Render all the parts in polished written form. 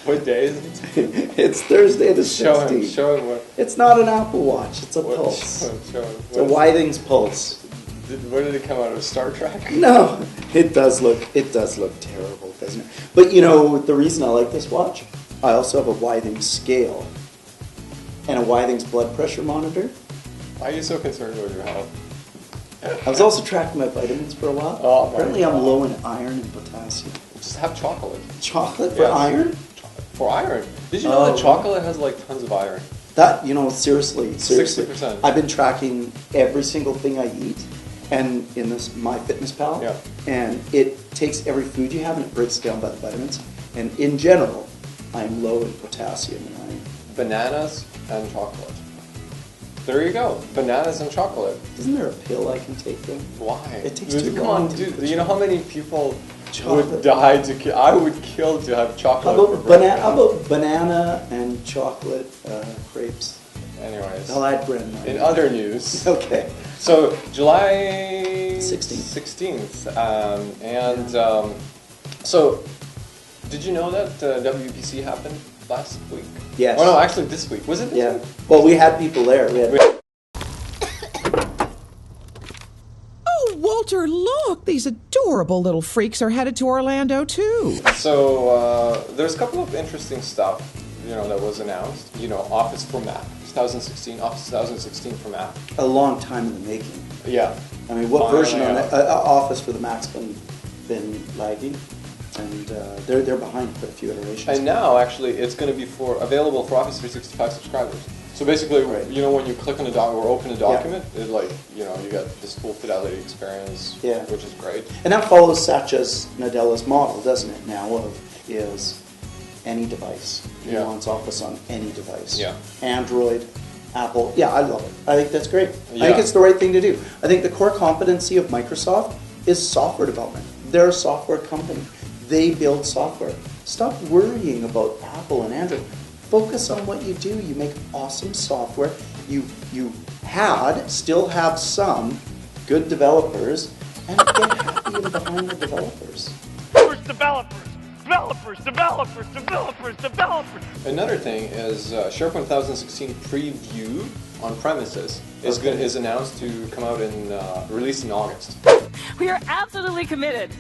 What day is it? It's Thursday the 16th. Show him what. It's not an Apple Watch. It's a Pulse. Show him. It's a Withings Pulse. Where did it come out of? Star Trek? No, it does look terrible, doesn't it? But you know, the reason I like this watch, I also have a Withings scale and a Withings blood pressure monitor. Why are you so concerned with your health? I was also tracking my vitamins for a while. Oh, apparently I'm low in iron and potassium. Just have chocolate. Chocolate for iron? For iron. Did you know that chocolate has like tons of iron? That, you know, seriously. 60%. I've been tracking every single thing I eat, and in this MyFitnessPal, and it takes every food you have and it breaks it down by the vitamins. And in general, I'm low in potassium and iron. Bananas and chocolate. There you go. Bananas and chocolate. Isn't there a pill I can take then? Why? It takes too long. Come on, dude. You know how many people would die to kill? I would kill to have chocolate. How about banana and chocolate crepes? Anyways. I'll add grandma. In other news. Okay. So, July 16th. So, did you know that WPC happened last week? Yes. Oh no, actually this week. Was it this week? Well, we had people there. Oh, Walter, look! These adorable little freaks are headed to Orlando, too. So, there's a couple of interesting stuff, that was announced. Office for Mac. 2016, Office 2016 for Mac. A long time in the making. Yeah. I mean, what version on that? Office for the Mac's been lagging, and they're behind quite a few iterations. And now, actually, it's going to be available for Office 365 subscribers. So basically, when you click on a document or open a document, it you got this full fidelity experience, which is great. And that follows Satya's Nadella's model, doesn't it? Now is any device. He wants Office on any device. Yeah. Android, Apple. Yeah, I love it. I think that's great. I think it's the right thing to do. I think the core competency of Microsoft is software development. They're a software company. They build software. Stop worrying about Apple and Android. Focus on what you do. You make awesome software. You still have some good developers, and get happy and behind the developers. Developers. Another thing is SharePoint 2016 preview on premises is announced to come out release in August. We are absolutely committed.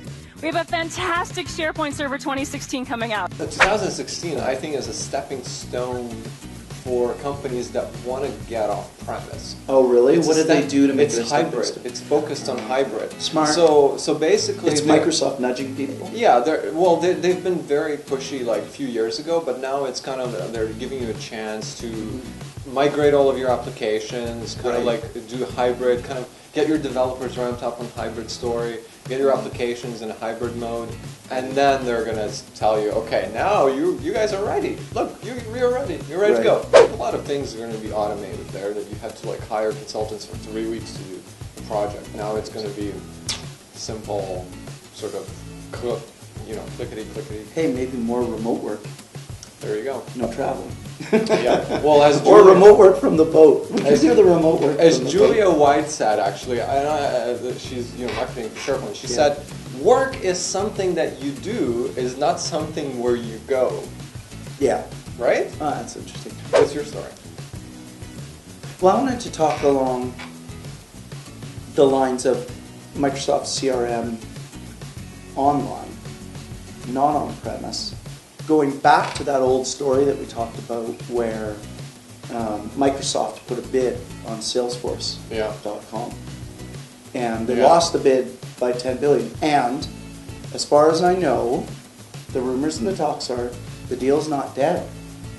We have a fantastic SharePoint Server 2016 coming out. 2016, I think, is a stepping stone for companies that want to get off premise. Oh, really? What did they do to make it It's hybrid. It's focused on hybrid. Smart. So basically, it's Microsoft nudging people. Yeah, they've been very pushy like a few years ago, but now it's kind of they're giving you a chance to migrate all of your applications, kind of like do hybrid, kind of get your developers ramped up on hybrid story, get your applications in a hybrid mode, and then they're going to tell you, okay, now you guys are ready. Look, you're ready. You're ready to go. A lot of things are going to be automated there that you had to hire consultants for 3 weeks to do the project. Now it's going to be simple, sort of clickety. Hey, maybe more remote work. There you go. No traveling. Yeah. Well, or remote work from the boat. We can do the remote work. As Julia White said, actually, she's marketing for SharePoint. She said, "Work is something that you do, is not something where you go." Yeah. Right? That's interesting. What's your story? Well, I wanted to talk along the lines of Microsoft CRM online, not on premise. Going back to that old story that we talked about where Microsoft put a bid on Salesforce.com. And they lost the bid by $10 billion. And as far as I know, the rumors and the talks are the deal's not dead.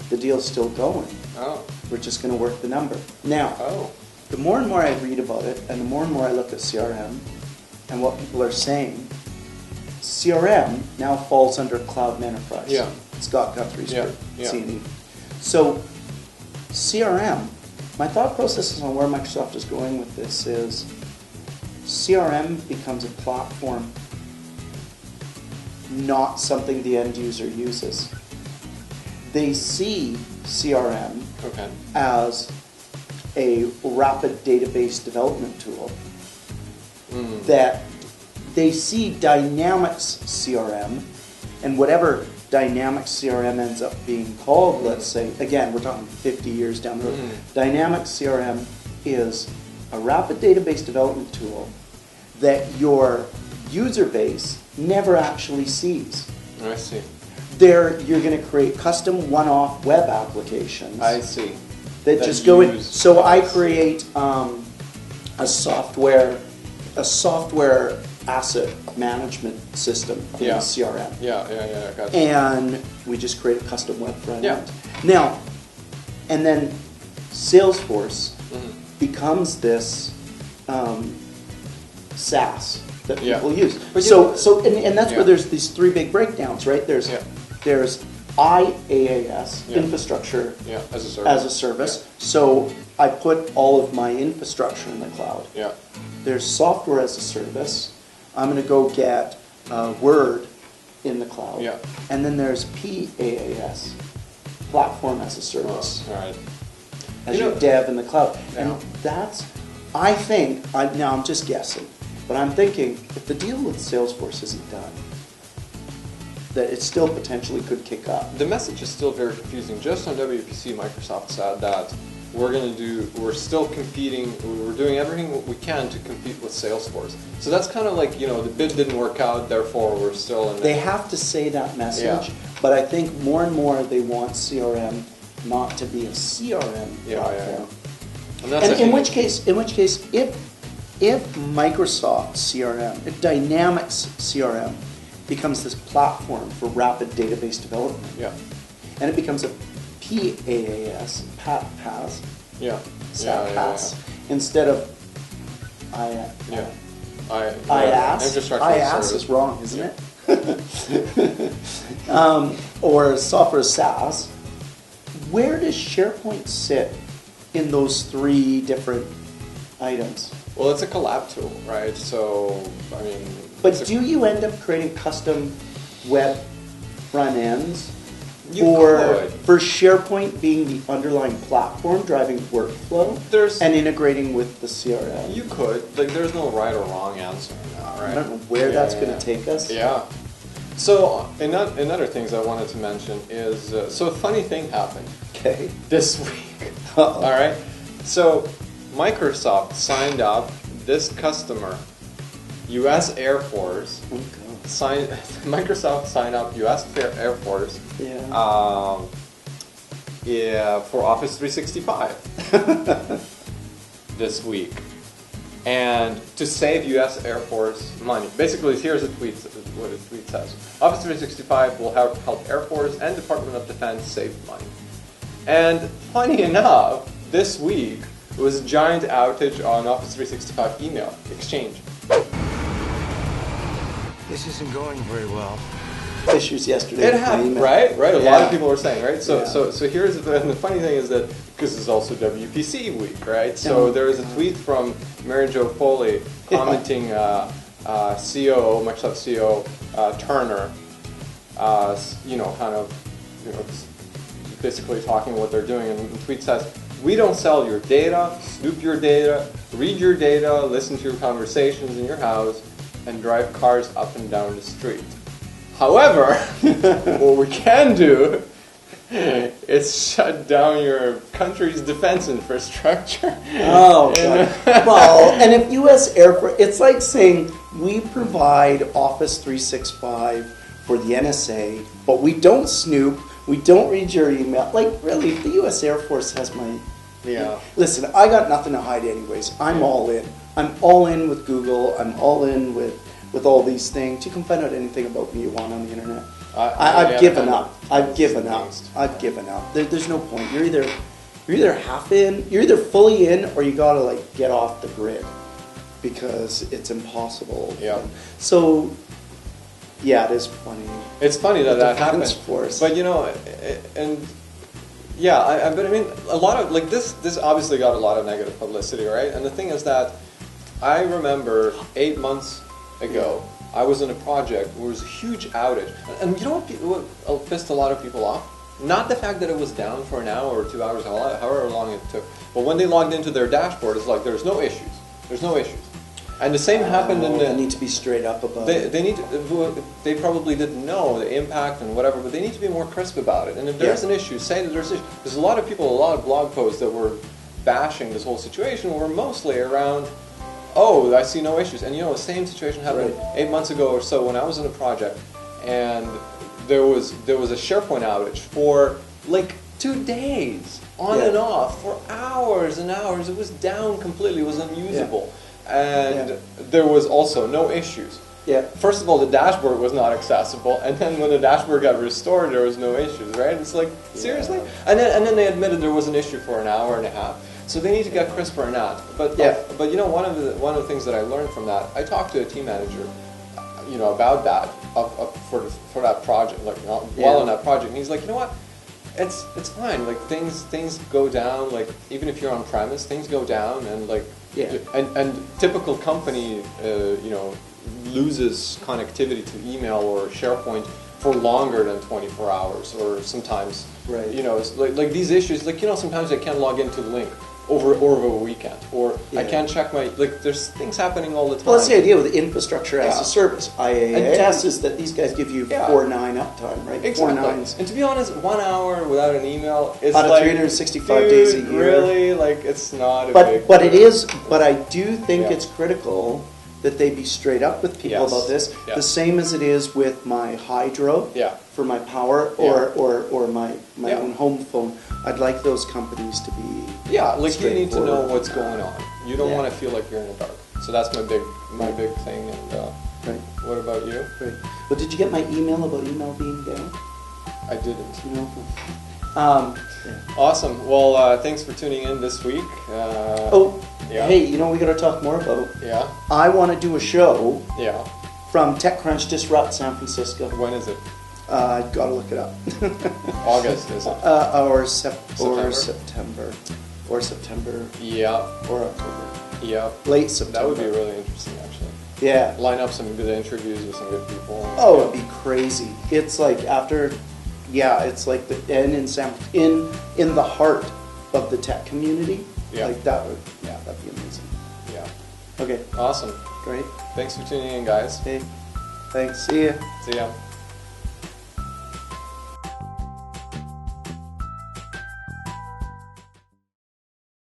The deal's still going. Oh. We're just going to work the number. Now, the more and more I read about it, and the more and more I look at CRM and what people are saying, CRM now falls under Cloud and Enterprise. Yeah. Scott Guthrie's group, yeah. C&E. So, CRM, my thought process on where Microsoft is going with this is CRM becomes a platform, not something the end user uses. They see CRM as a rapid database development tool that they see Dynamics CRM and whatever Dynamic CRM ends up being called, let's say, again, we're talking 50 years down the road. Dynamic CRM is a rapid database development tool that your user base never actually sees. I see. There, you're going to create custom one-off web applications. I see. That just go in. So I create a software asset management system in CRM. Yeah, gotcha. And we just create a custom web front end. Yeah. Now, and then Salesforce becomes this SaaS that people use. But and that's where there's these three big breakdowns, right? There's IaaS, infrastructure as a service. So I put all of my infrastructure in the cloud. Yeah. There's software as a service. I'm going to go get Word in the cloud. Yeah. And then there's PaaS, platform as a service. All right. As your dev in the cloud. Yeah. And that's, I think, now I'm just guessing, but I'm thinking if the deal with Salesforce isn't done, that it still potentially could kick up. The message is still very confusing. Just on WPC, Microsoft said that we're still competing, we're doing everything we can to compete with Salesforce. So that's kind of like, the bid didn't work out, therefore we're still in They have to say that message, but I think more and more they want CRM not to be a CRM platform. And in which case, if Microsoft CRM, if Dynamics CRM becomes this platform for rapid database development, and it becomes a PaaS, PaaS, instead of IaaS is wrong, isn't it? Or software SaaS. Where does SharePoint sit in those three different items? Well, it's a collab tool, right? So, I mean... But do you end up creating custom web front ends? For SharePoint being the underlying platform driving workflow and integrating with the CRM? You could. Like, there's no right or wrong answer in that, right? I don't know where that's going to take us. Yeah. So, another things I wanted to mention is, so a funny thing happened this week. All right? So, Microsoft signed up this customer, U.S. Air Force, Microsoft signed up U.S. Air Force for Office 365 this week. And to save U.S. Air Force money. Basically, here's what the tweet says. Office 365 will help Air Force and Department of Defense save money. And funny enough, this week was a giant outage on Office 365 email exchange. This isn't going very well. Issues yesterday. It happened, right? A lot of people were saying, right? So here's the funny thing is that because it's also WPC week, right? So there was a tweet from Mary Jo Foley commenting Microsoft CEO Turner, basically talking what they're doing, and the tweet says, "We don't sell your data, snoop your data, read your data, listen to your conversations in your house, and drive cars up and down the street. However, what we can do is shut down your country's defense infrastructure." Oh, God. Well, and if U.S. Air Force, it's like saying we provide Office 365 for the NSA, but we don't snoop, we don't read your email. Like, really, the U.S. Air Force has my... Yeah. Listen, I got nothing to hide anyways. I'm all in. I'm all in with Google. I'm all in with all these things. You can find out anything about me you want on the internet. I've given up. I've given up. There's no point. You're either half in, you're either fully in, or you gotta get off the grid because it's impossible. Yeah. So, yeah, it is funny. It's funny that happens. Force. But but I mean, a lot of this obviously got a lot of negative publicity, right? And the thing is that I remember 8 months ago, I was in a project where there was a huge outage. And you know what pissed a lot of people off? Not the fact that it was down for an hour or 2 hours, however long it took. But when they logged into their dashboard, it's like, there's no issues. There's no issues. And the same happened in They the. need to be straight up about it. They need to, they probably didn't know the impact and whatever, but they need to be more crisp about it. And if there's an issue, say that there's an issue. There's a lot of people, a lot of blog posts that were bashing this whole situation were mostly around, oh, I see no issues. And the same situation happened 8 months ago or so when I was in a project, and there was a SharePoint outage for like 2 days, on and off, for hours and hours. It was down completely. It was unusable. And there was also no issues. First of all, the dashboard was not accessible, and then when the dashboard got restored, there was no issues, right? It's like, seriously? And then they admitted there was an issue for an hour and a half. So they need to get crisper in that. But one of the things that I learned from that, I talked to a team manager, about that for that project, like while on that project, and he's like, you know what? It's fine. Like things go down. Like even if you're on premise, things go down, and like and typical company loses connectivity to email or SharePoint for longer than 24 hours, or sometimes it's like these issues. Like sometimes I can't log into the link over a weekend, or I can't check my There's things happening all the time. Well, that's the idea with the infrastructure as a service. IaaS is that these guys give you 4/9 uptime, right? Exactly. 4 nines. And to be honest, 1 hour without an email is out of like 365 days a year. Really, like it's not a big. But it is. But I do think it's critical that they be straight up with people about this. The same as it is with my Hydro for my power or my own home phone. I'd like those companies to be you need to know what's going on. You don't want to feel like you're in the dark. So that's my big thing. And what about you? Right. Well, did you get my email about email being down? I didn't. No. Awesome. Well, thanks for tuning in this week. Hey, we got to talk more about. Yeah. I want to do a show. Yeah. From TechCrunch Disrupt San Francisco. When is it? I gotta look it up. August, is it? Or September. Or September. Yeah. Or October. Yeah. Late September. That would be really interesting, actually. Yeah. Line up some good interviews with some good people. Oh, it'd be crazy. It's like after, it's like the in the heart of the tech community. Yeah. Like that'd be amazing. Yeah. Okay. Awesome. Great. Thanks for tuning in, guys. Hey. Thanks. See ya. See ya.